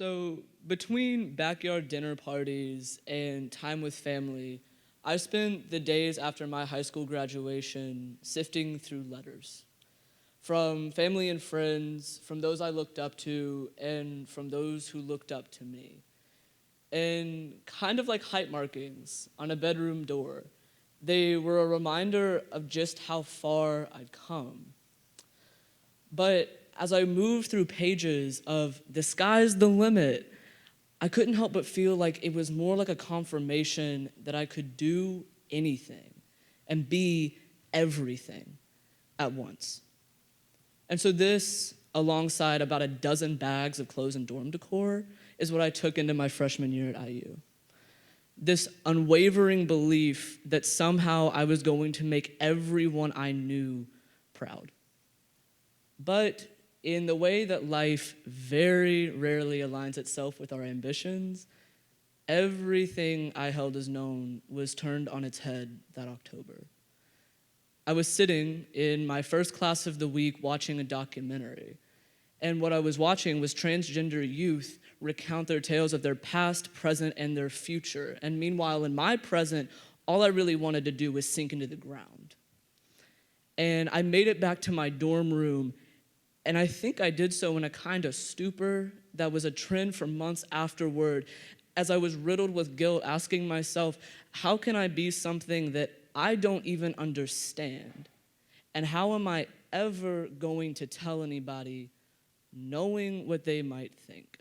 So between backyard dinner parties and time with family, I spent the days after my high school graduation sifting through letters from family and friends, from those I looked up to, and from those who looked up to me. And kind of like height markings on a bedroom door, they were a reminder of just how far I'd come. But as I moved through pages of "The sky's the limit," I couldn't help but feel like it was more like a confirmation that I could do anything and be everything at once. And so this, alongside about a dozen bags of clothes and dorm decor, is what I took into my freshman year at IU. This unwavering belief that somehow I was going to make everyone I knew proud. But in the way that life very rarely aligns itself with our ambitions, everything I held as known was turned on its head that October. I was sitting in my first class of the week watching a documentary, and what I was watching was transgender youth recount their tales of their past, present, and their future. And meanwhile, in my present, all I really wanted to do was sink into the ground. And I made it back to my dorm room, and I think I did so in a kind of stupor that was a trend for months afterward, as I was riddled with guilt, asking myself, how can I be something that I don't even understand? And how am I ever going to tell anybody, knowing what they might think?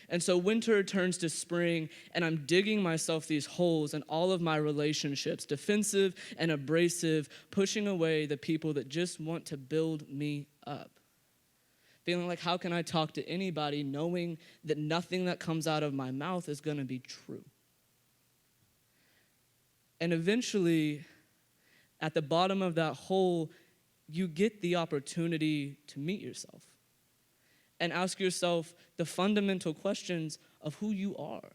And so winter turns to spring, and I'm digging myself these holes in all of my relationships, defensive and abrasive, pushing away the people that just want to build me up. Feeling like, how can I talk to anybody knowing that nothing that comes out of my mouth is going to be true? And eventually, at the bottom of that hole, you get the opportunity to meet yourself and ask yourself the fundamental questions of who you are.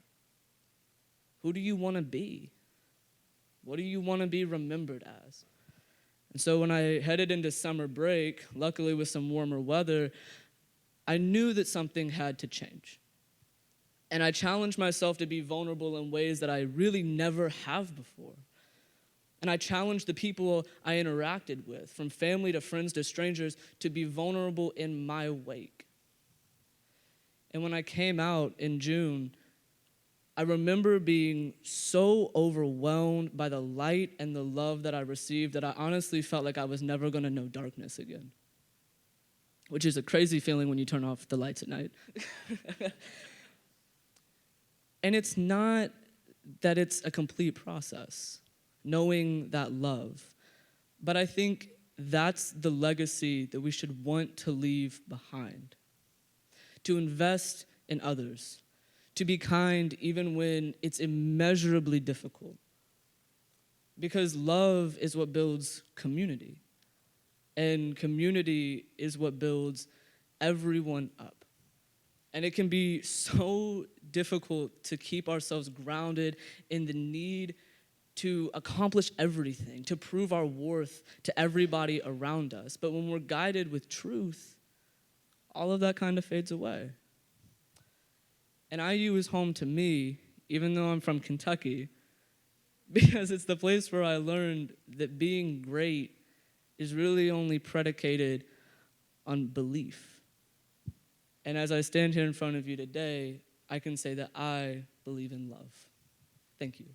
Who do you want to be? What do you want to be remembered as? And so when I headed into summer break, luckily with some warmer weather, I knew that something had to change. And I challenged myself to be vulnerable in ways that I really never have before. And I challenged the people I interacted with, from family to friends to strangers, to be vulnerable in my wake. And when I came out in June, I remember being so overwhelmed by the light and the love that I received that I honestly felt like I was never going to know darkness again, which is a crazy feeling when you turn off the lights at night. And it's not that it's a complete process, knowing that love. But I think that's the legacy that we should want to leave behind. To invest in others, to be kind even when it's immeasurably difficult. Because love is what builds community, and community is what builds everyone up. And it can be so difficult to keep ourselves grounded in the need to accomplish everything, to prove our worth to everybody around us. But when we're guided with truth, all of that kind of fades away. And IU is home to me, even though I'm from Kentucky, because it's the place where I learned that being great is really only predicated on belief. And as I stand here in front of you today, I can say that I believe in love. Thank you.